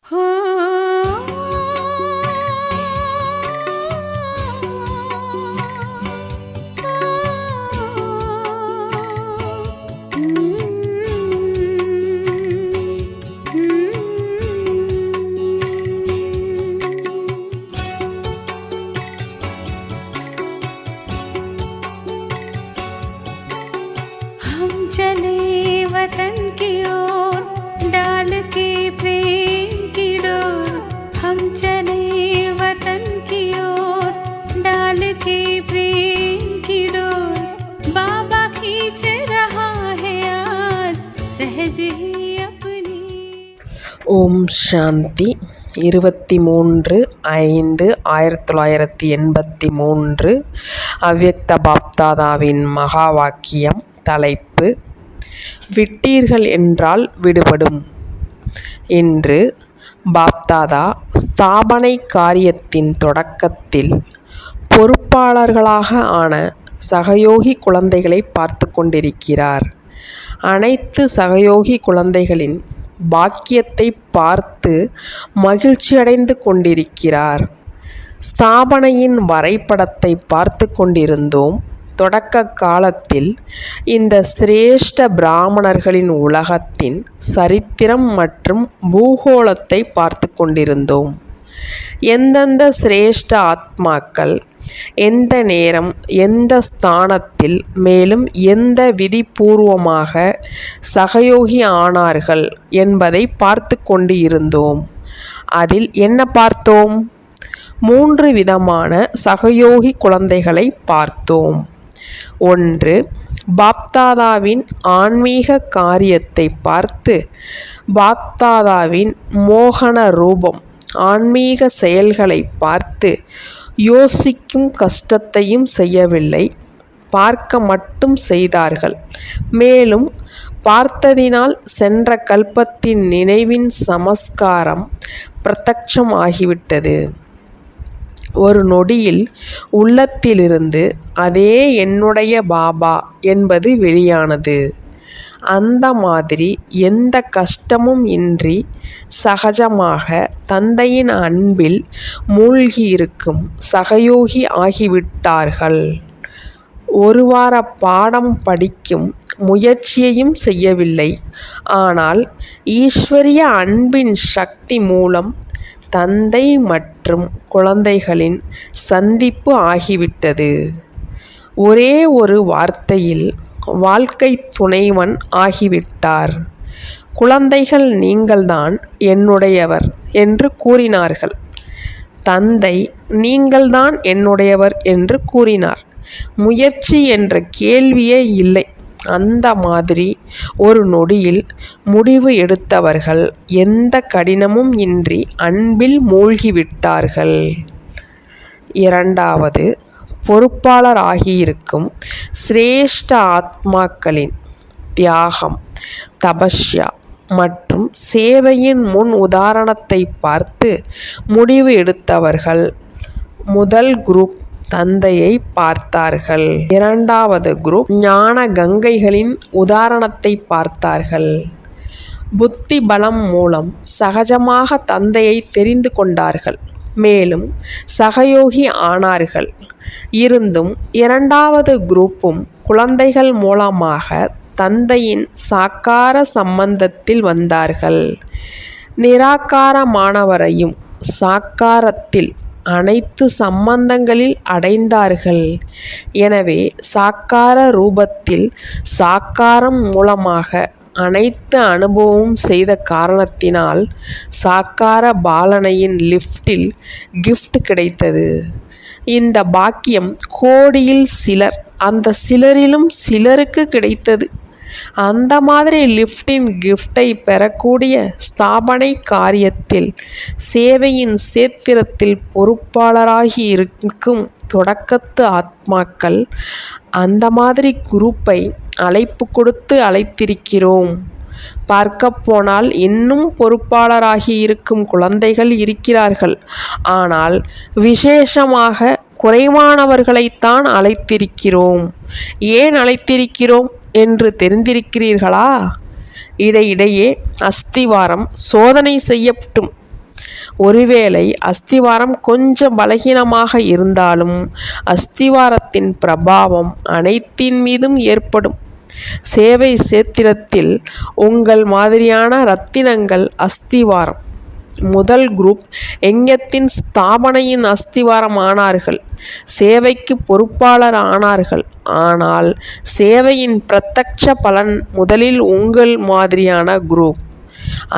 हम चले वतन की ओर डाल के प्रेम की डोर। हम चले वतन की ओर डाल के प्रेम की डोर। बाबा खींच रहा है आज सहज ही अपनी। ஓம் சாந்தி 23/5/1983 அவ்யக்த பாப்தாதாவின் மகா வாக்கியம். தலைப்பு: விட்டீர்கள் என்றால் விடுபடும். இன்று பாப்தாதா ஸ்தாபனை காரியத்தின் தொடக்கத்தில் பொறுப்பாளர்களாக ஆன சகயோகி குழந்தைகளை பார்த்து கொண்டிருக்கிறார். அனைத்து சகயோகி குழந்தைகளின் பாக்கியத்தை பார்த்து மகிழ்ச்சியடைந்து கொண்டிருக்கிறார். ஸ்தாபனையின் வரைபடத்தை பார்த்து கொண்டிருந்தோம். தொடக்க காலத்தில் இந்த சிரேஷ்ட பிராமணர்களின் உலகத்தின் சரித்திரம் மற்றும் பூகோளத்தை பார்த்து கொண்டிருந்தோம். எந்தெந்த சிரேஷ்ட ஆத்மாக்கள் எந்த நேரம் எந்த ஸ்தானத்தில் மேலும் எந்த விதிபூர்வமாக சகயோகி ஆனார்கள் என்பதை பார்த்து கொண்டு இருந்தோம். அதில் என்ன பார்த்தோம்? 3 விதமான சகயோகி குழந்தைகளை பார்த்தோம். 1. பாப்தாதாவின் ஆன்மீக காரியத்தை பார்த்து பாப்தாதாவின் மோகன ரூபம் ஆன்மீக செயல்களை பார்த்து யோசிக்கும் கஷ்டத்தையும் செய்யவில்லை, பார்க்க மட்டும் செய்தார்கள். மேலும் பார்த்ததினால் சென்ற கல்பத்தின் நினைவின் சமஸ்காரம் பிரத்யக்ஷம் ஆகிவிட்டது. ஒரு நொடியில் உள்ளத்திலிருந்து அதே என்னுடைய பாபா என்பது வெளியானது. அந்த மாதிரி எந்த கஷ்டமும் இன்றி சகஜமாக தந்தையின் அன்பில் மூழ்கியிருக்கும் சகயோகி ஆகிவிட்டார்கள். ஒரு வார பாடம் படிக்கும் முயற்சியையும் செய்யவில்லை. ஆனால் ஈஸ்வரிய அன்பின் சக்தி மூலம் தந்தை மற்றும் குழந்தைகளின் சந்திப்பு ஆகிவிட்டது. ஒரே ஒரு வார்த்தையில் வாழ்க்கை துணைவன் ஆகிவிட்டார். குழந்தைகள் நீங்கள்தான் என்னுடையவர் என்று கூறினார்கள். தந்தை நீங்கள்தான் என்னுடையவர் என்று கூறினார். முயற்சி என்ற கேள்வியே இல்லை. அந்த மாதிரி ஒரு நொடியில் முடிவு எடுத்தவர்கள் எந்த கடினமும் இன்றி அன்பில் மூழ்கிவிட்டார்கள். 2. பொறுப்பாளர் ஆகியிருக்கும் சிரேஷ்ட ஆத்மாக்களின் தியாகம், தபஸ்யா மற்றும் சேவையின் முன் உதாரணத்தை பார்த்து முடிவு எடுத்தவர்கள். முதல் குரூப் தந்தையை பார்த்தார்கள். 2வது குரூப் ஞான கங்கைகளின் உதாரணத்தை பார்த்தார்கள். புத்தி பலம் மூலம் சகஜமாக தந்தையை தெரிந்து கொண்டார்கள். மேலும் சகயோகி ஆனார்கள். இருந்தும் 2வது குரூப்பும் குழந்தைகள் மூலமாக தந்தையின் சாக்கார சம்பந்தத்தில் வந்தார்கள். நிராகாரமானவரையும் சாக்காரத்தில் அனைத்து சம்பந்தங்களில் அடைந்தார்கள். எனவே சாக்கார ரூபத்தில் சாக்காரம் மூலமாக அனைத்து அனுபவமும் செய்த காரணத்தினால் சாக்கார பாலனையின் லிஃப்டில் கிஃப்ட் கிடைத்தது. இந்த பாக்கியம் கோடியில் சிலர், அந்த சிலரிலும் சிலருக்கு கிடைத்தது. அந்த மாதிரி லிஃப்டின் கிஃப்டை பெறக்கூடிய ஸ்தாபனை காரியத்தில் சேவையின் சேத்திரத்தில் பொறுப்பாளராகி இருக்கும் தொடக்கத்து ஆத்மாக்கள் அந்த மாதிரி குரூப்பை அழைப்பு கொடுத்து அழைத்திருக்கிறோம். பார்க்கப்போனால் இன்னும் பொறுப்பாளராகி இருக்கும் குழந்தைகள் இருக்கிறார்கள். ஆனால் விசேஷமாக குறைவானவர்களைத்தான் அழைத்திருக்கிறோம். ஏன் அழைத்திருக்கிறோம் என்று தெரிந்திருக்கிறீர்களா? இடையிடையே அஸ்திவாரம் சோதனை செய்யப்படும். ஒருவேளை அஸ்திவாரம் கொஞ்சம் பலகீனமாக இருந்தாலும் அஸ்திவாரத்தின் பிரபாவம் அனைத்தின் மீதும் ஏற்படும். சேவை சேத்திரத்தில் உங்கள் மாதிரியான ரத்தினங்கள் அஸ்திவாரம். முதல் குரூப் யஞத்தின் ஸ்தாபனையின் அஸ்திவாரம் ஆனார்கள், சேவைக்கு பொறுப்பாளர் ஆனார்கள். ஆனால் சேவையின் பிரத்யட்ச பலன் முதலில் உங்கள் மாதிரியான குரூப்.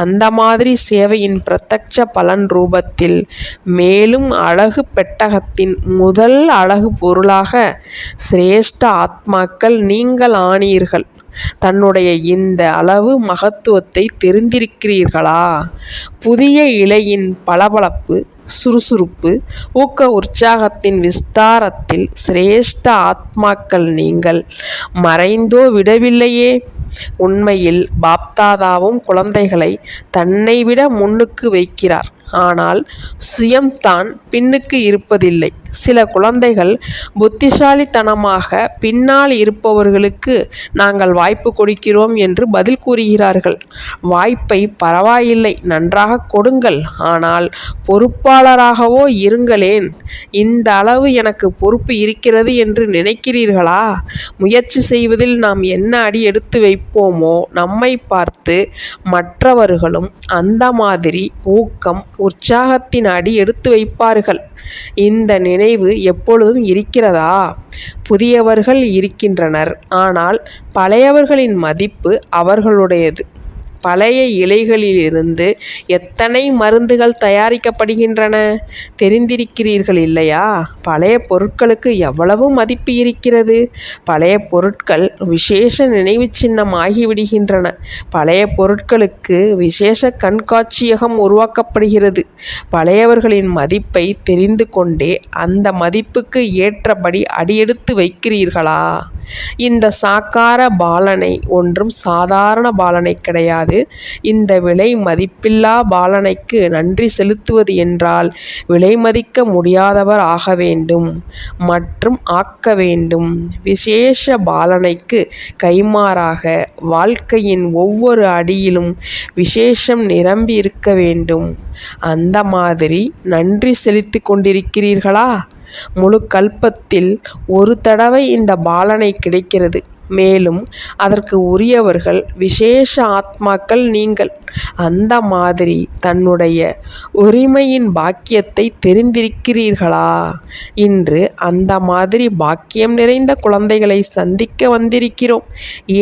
அந்த மாதிரி சேவையின் பிரத்யட்ச பலன் ரூபத்தில் மேலும் அழகு பெட்டகத்தின் முதல் அழகு பொருளாக சிரேஷ்ட ஆத்மாக்கள் நீங்கள் ஆனீர்கள். தன்னுடைய இந்த அளவு மகத்துவத்தை தெரிந்திருக்கிறீர்களா? புதிய இலையின் பளபளப்பு, சுறுசுறுப்பு, ஊக்க உற்சாகத்தின் விஸ்தாரத்தில் சிரேஷ்ட ஆத்மாக்கள் நீங்கள் மறைந்தோ விடவில்லையே. உண்மையில் பாப்தாதாவும் குழந்தைகளை தன்னை விட முன்னுக்கு வைக்கிறார். ஆனால் சுயம்தான் பின்னுக்கு இருப்பதில்லை. சில குழந்தைகள் புத்திசாலித்தனமாக பின்னால் இருப்பவர்களுக்கு நாங்கள் வாய்ப்பு கொடுக்கிறோம் என்று பதில் கூறுகிறார்கள். வாய்ப்பை பரவாயில்லை, நன்றாக கொடுங்கள், ஆனால் பொறுப்பாளராகவோ இருங்களேன். இந்த அளவு எனக்கு பொறுப்பு இருக்கிறது என்று நினைக்கிறீர்களா? முயற்சி செய்வதில் நாம் என்ன அடி எடுத்து வைப்போமோ நம்மை பார்த்து மற்றவர்களும் அந்த மாதிரி ஊக்கம் உற்சாகத்தின் அடி எடுத்து வைப்பார்கள். இந்த நினைவு எப்பொழுதும் இருக்கிறதா? புதியவர்கள் இருக்கின்றனர், ஆனால் பழையவர்களின் மதிப்பு அவர்களுடையது. பழைய இலைகளிலிருந்து எத்தனை மருந்துகள் தயாரிக்கப்படுகின்றன தெரிந்திருக்கிறீர்கள் இல்லையா? பழைய பொருட்களுக்கு எவ்வளவு மதிப்பு இருக்கிறது. பழைய பொருட்கள் விசேஷ நினைவு சின்னம் ஆகிவிடுகின்றன. பழைய பொருட்களுக்கு விசேஷ கண்காட்சியகம் உருவாக்கப்படுகிறது. பழையவர்களின் மதிப்பை தெரிந்து கொண்டே அந்த மதிப்புக்கு ஏற்றபடி அடியெடுத்து வைக்கிறீர்களா? இந்த சாக்கார பாலனை ஒன்றும் சாதாரண பாலனை கிடையாது. இந்த விலை மதிப்பில்லா பாலனைக்கு நன்றி செலுத்துவது என்றால் விலை மதிக்க முடியாதவர் ஆக வேண்டும் மற்றும் ஆக்க வேண்டும். விசேஷ பாலனைக்கு கைமாறாக வாழ்க்கையின் ஒவ்வொரு அடியிலும் விசேஷம் நிரம்பி இருக்க வேண்டும். அந்த மாதிரி நன்றி செலுத்தி கொண்டிருக்கிறீர்களா? முழு கல்பத்தில் ஒரு தடவை இந்த பாலனை கிடைக்கிறது. மேலும் அதற்கு உரியவர்கள் விசேஷ ஆத்மாக்கள் நீங்கள். அந்த மாதிரி தன்னுடைய உரிமையின் பாக்கியத்தை தெரிந்திருக்கிறீர்களா? இன்று அந்த மாதிரி பாக்கியம் நிறைந்த குழந்தைகளை சந்திக்க வந்திருக்கிறோம்.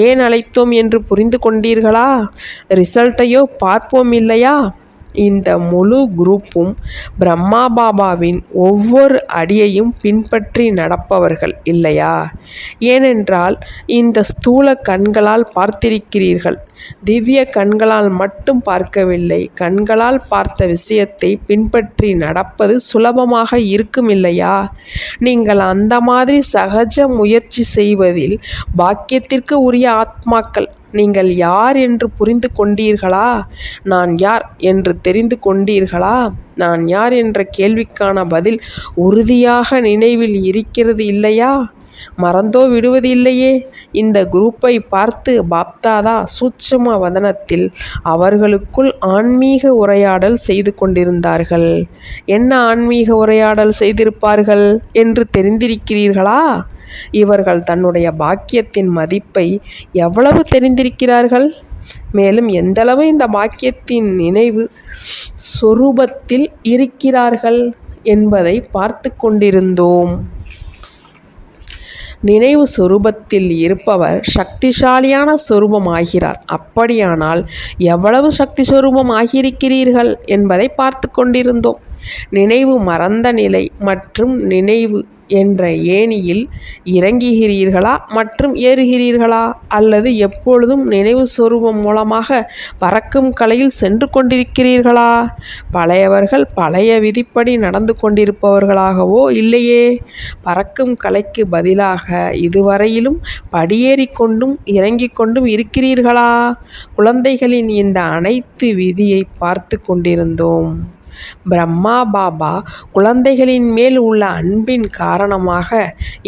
ஏன் அழைத்தோம் என்று புரிந்து கொண்டீர்களா? ரிசல்ட்டையோ பார்ப்போம் இல்லையா? இந்த முழு குரூப்பும் பிரம்மா பாபாவின் ஒவ்வொரு அடியையும் பின்பற்றி நடப்பவர்கள் இல்லையா? ஏனென்றால் இந்த ஸ்தூல கண்களால் பார்த்திருக்கிறீர்கள். திவ்ய கண்களால் மட்டும் பார்க்கவில்லை. கண்களால் பார்த்த விஷயத்தை பின்பற்றி நடப்பது சுலபமாக இருக்கும் இல்லையா? நீங்கள் அந்த மாதிரி சகஜ முயற்சி செய்வதில் பாக்கியத்திற்கு உரிய ஆத்மாக்கள். நீங்கள் யார் என்று புரிந்து கொண்டீர்களா? நான் யார் என்று தெரிந்து கொண்டீர்களா? நான் யார் என்ற கேள்விக்கான பதில் உறுதியாக நினைவில் இருக்கிறது இல்லையா? மறந்தோ விடுவது இல்லையே. இந்த குரூப்பை பார்த்து பாப்தாதா சூட்சும வதனத்தில் அவர்களுக்குள் ஆன்மீக உரையாடல் செய்து கொண்டிருந்தார்கள். என்ன ஆன்மீக உரையாடல் செய்திருப்பார்கள் என்று தெரிந்திருக்கிறீர்களா? இவர்கள் தன்னுடைய பாக்கியத்தின் மதிப்பை எவ்வளவு தெரிந்திருக்கிறார்கள், மேலும் எந்தளவு இந்த பாக்கியத்தின் நினைவு சொரூபத்தில் இருக்கிறார்கள் என்பதை பார்த்து கொண்டிருந்தோம். நினைவு சொரூபத்தில் இருப்பவர் சக்திசாலியான சொரூபம் ஆகிறார். அப்படியானால் எவ்வளவு சக்தி சொரூபம் ஆகியிருக்கிறீர்கள் என்பதை பார்த்து கொண்டிருந்தோம். நினைவு மறந்த நிலை மற்றும் நினைவு என்ற ஏணியில் இறங்குகிறீர்களா மற்றும் ஏறுகிறீர்களா? அல்லது எப்பொழுதும் நினைவு சொரூபம் மூலமாக பறக்கும் கலையில் சென்று கொண்டிருக்கிறீர்களா? பழையவர்கள் பழைய விதிப்படி நடந்து கொண்டிருப்பவர்களாகவோ இல்லையே. பறக்கும் கலைக்கு பதிலாக இதுவரையிலும் படியேறிக் கொண்டும் இறங்கிக் கொண்டும் இருக்கிறீர்களா? குழந்தைகளின் இந்த அனைத்து விதியை பார்த்து கொண்டிருந்தோம். பிரம்மா பாபா குழந்தைகளின் மேல் உள்ள அன்பின் காரணமாக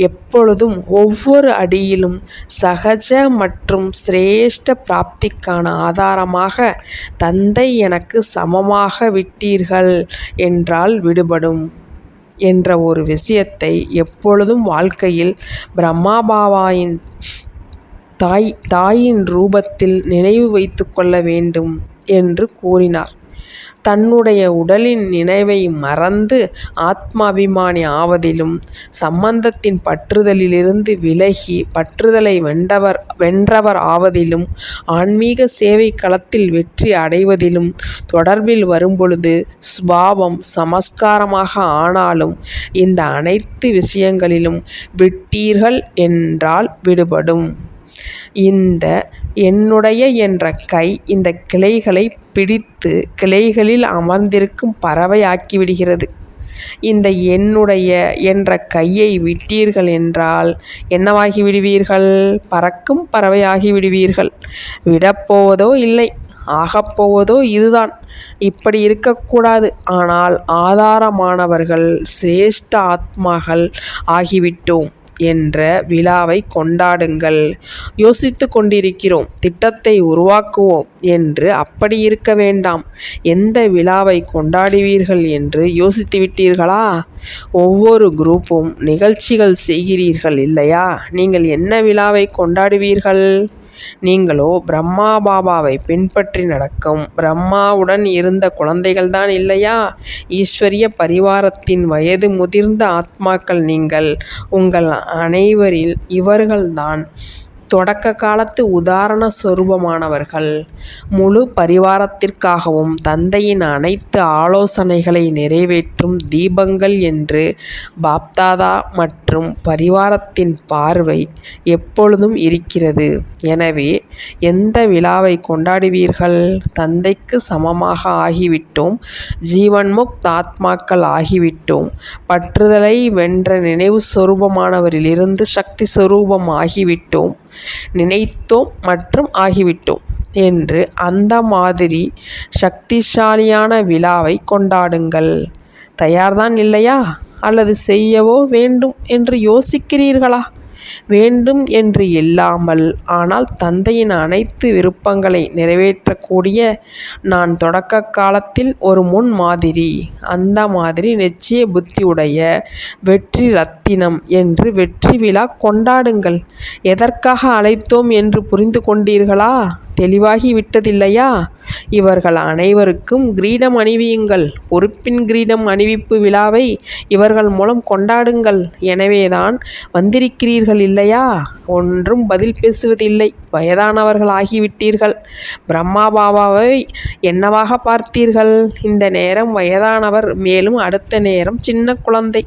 எப்பொழுதும் ஒவ்வொரு அடியிலும் சகஜ மற்றும் சிரேஷ்ட பிராப்திக்கான ஆதாரமாக தந்தை எனக்கு சமமாக விட்டீர்கள் என்றால் விடுபடும் என்ற ஒரு விஷயத்தை எப்பொழுதும் வாழ்க்கையில் பிரம்மா பாபாவின் தாயின் ரூபத்தில் நினைவு வைத்து கொள்ள வேண்டும் என்று கூறினார். தன்னுடைய உடலின் நினைவை மறந்து ஆத்மாபிமானி ஆவதிலும், சம்பந்தத்தின் பற்றுதலிலிருந்து விலகி பற்றுதலை வென்றவர் ஆவதிலும், ஆன்மீக சேவை களத்தில் வெற்றி அடைவதிலும் தொடர்பில் வரும்பொழுது சுபாவம் சமஸ்காரமாக ஆனாலும் இந்த அனைத்து விஷயங்களிலும் விட்டீர்கள் என்றால் விடுபடும். இந்த என்னுடைய என்ற கை இந்த கிளைகளை பிடித்து கிளைகளில் அமர்ந்திருக்கும் பறவை ஆக்கிவிடுகிறது. இந்த என்னுடைய என்ற கையை விட்டீர்கள் என்றால் என்னவாகி விடுவீர்கள்? பறக்கும் பறவையாகி விடுவீர்கள். விடப்போவதோ இல்லை, ஆகப்போவதோ இதுதான். இப்படி இருக்கக்கூடாது. ஆனால் ஆதாரமானவர்கள் சிரேஷ்ட ஆத்மாக்கள் ஆகிவிட்டோம் என்ற விழாவை கொண்டாடுங்கள். யோசித்து கொண்டிருக்கிறோம், திட்டத்தை உருவாக்குவோம் என்று. அப்படி இருக்க வேண்டாம். எந்த விழாவை கொண்டாடுவீர்கள் என்று யோசித்து விட்டீர்களா? ஒவ்வொரு குரூப்பும் நிகழ்ச்சிகள் செய்கிறீர்கள் இல்லையா? நீங்கள் என்ன விழாவை கொண்டாடுவீர்கள்? நீங்களோ பிரம்மா பாபாவை பின்பற்றி நடக்கும் பிரம்மாவுடன் இருந்த குழந்தைகள்தான் இல்லையா? ஈஸ்வரிய பரிவாரத்தின் வயது முதிர்ந்த ஆத்மாக்கள் நீங்கள். உங்கள் அனைவரில் இவர்கள்தான் தொடக்க காலத்து உதாரண சொரூபமானவர்கள். முழு பரிவாரத்திற்காகவும் தந்தையின் அனைத்து ஆலோசனைகளை நிறைவேற்றும் தீபங்கள் என்று பாப்தாதா மற்றும் பரிவாரத்தின் பார்வை எப்பொழுதும் இருக்கிறது. எனவே எந்த விழாவை கொண்டாடுவீர்கள்? தந்தைக்கு சமமாக ஆகிவிட்டோம், ஜீவன்முக்த் ஆத்மாக்கள் ஆகிவிட்டோம், பற்றுதலை வென்ற நினைவு சொரூபமானவரிலிருந்து சக்தி சொரூபம் ஆகிவிட்டோம், நினைத்தோம் மற்றும் ஆகிவிட்டோம் என்று அந்த மாதிரி சக்திசாலியான விழாவை கொண்டாடுங்கள். தயார்தான் இல்லையா? அல்லது செய்யவோ வேண்டும் என்று யோசிக்கிறீர்களா? வேண்டும் என்று இல்லாமல், ஆனால் தந்தையின் அனைத்து விருப்பங்களை நிறைவேற்றக்கூடிய நான் தொடக்க காலத்தில் ஒரு முன் மாதிரி, அந்த மாதிரி நிச்சய புத்தியுடைய வெற்றி ரத்தினம் என்று வெற்றி விழா கொண்டாடுங்கள். எதற்காக அழைத்தோம் என்று புரிந்து கொண்டீர்களா? தெளிவாகி விட்டதில்லையா? இவர்கள் அனைவருக்கும் கிரீடம் அணிவியுங்கள். பொறுப்பின் கிரீடம் அணிவிப்பு விழாவை இவர்கள் மூலம் கொண்டாடுங்கள். எனவேதான் வந்திருக்கிறீர்கள் இல்லையா? ஒன்றும் பதில் பேசுவதில்லை. வயதானவர்கள் ஆகிவிட்டீர்கள். பிரம்மா பாபாவை என்னவாக பார்த்தீர்கள்? இந்த நேரம் வயதானவர், மேலும் அடுத்த நேரம் சின்ன குழந்தை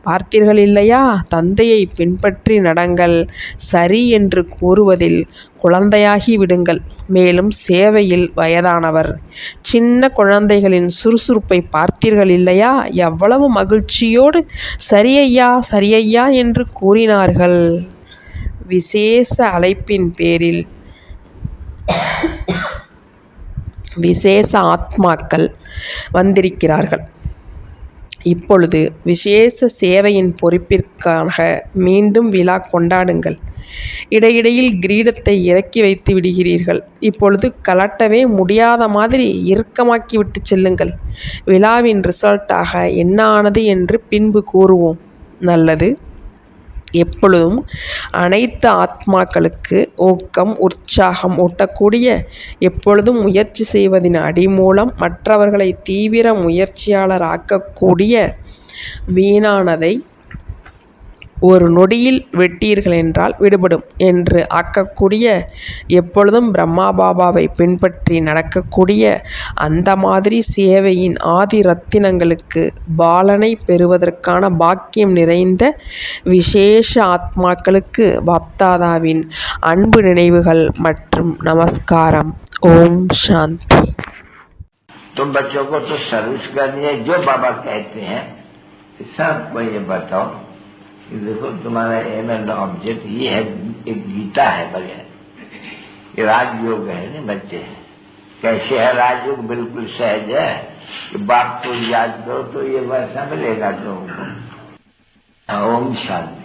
பார்த்தீர்கள் இல்லையா? தந்தையை பின்பற்றி நடங்கள். சரி என்று கூறுவதில் குழந்தையாகி விடுங்கள். மேலும் சேவையில் வயதானவர். சின்ன குழந்தைகளின் சுறுசுறுப்பை பார்த்தீர்கள் இல்லையா? எவ்வளவு மகிழ்ச்சியோடு சரியையா சரியையா என்று கூறினார்கள். விசேஷ அழைப்பின் பேரில் விசேஷ ஆத்மாக்கள் வந்திருக்கிறார்கள். இப்பொழுது விசேஷ சேவையின் பொறுப்பிற்காக மீண்டும் விழா கொண்டாடுங்கள். இடையிடையில் கிரீடத்தை இறக்கி வைத்து விடுகிறீர்கள். இப்பொழுது கலட்டவே முடியாத மாதிரி இறுக்கமாக்கி விட்டு செல்லுங்கள். விழாவின் ரிசல்ட்டாக என்ன ஆனது என்று பின்பு கூறுவோம். நல்லது. எப்பொழுதும் அனைத்து ஆத்மாக்களுக்கு ஊக்கம் உற்சாகம் ஊட்டக்கூடிய, எப்பொழுதும் முயற்சி செய்வதின் அடிமூலம் மற்றவர்களை தீவிர முயற்சியாளர் ஆக்கக்கூடிய, வீணானதை ஒரு நொடியில் வெட்டீர்கள் என்றால் விடுபடும் என்று ஆக்கக்கூடிய, எப்பொழுதும் பிரம்மா பாபாவை பின்பற்றி நடக்கக்கூடிய அந்த மாதிரி சேவையின் ஆதி ரத்தினங்களுக்கு பாலனை பெறுவதற்கான பாக்கியம் நிறைந்த விசேஷ ஆத்மாக்களுக்கு பாப்தாதாவின் அன்பு நினைவுகள் மற்றும் நமஸ்காரம். ஓம் சாந்தி. तो बच्चों को तो सर्विस करनी है, जो बाबा कहते हैं सबको ये बताओ कि देखो तुम्हारा एम एंड ऑब्जेक्ट ये है, एक गीता है बढ़िया, ये राजयोग है ना बच्चे। कैसे है राजयोग? बिल्कुल सहज है, कि बाप को याद करो तो ये वैसा मिलेगा तुमको। ओम शांति।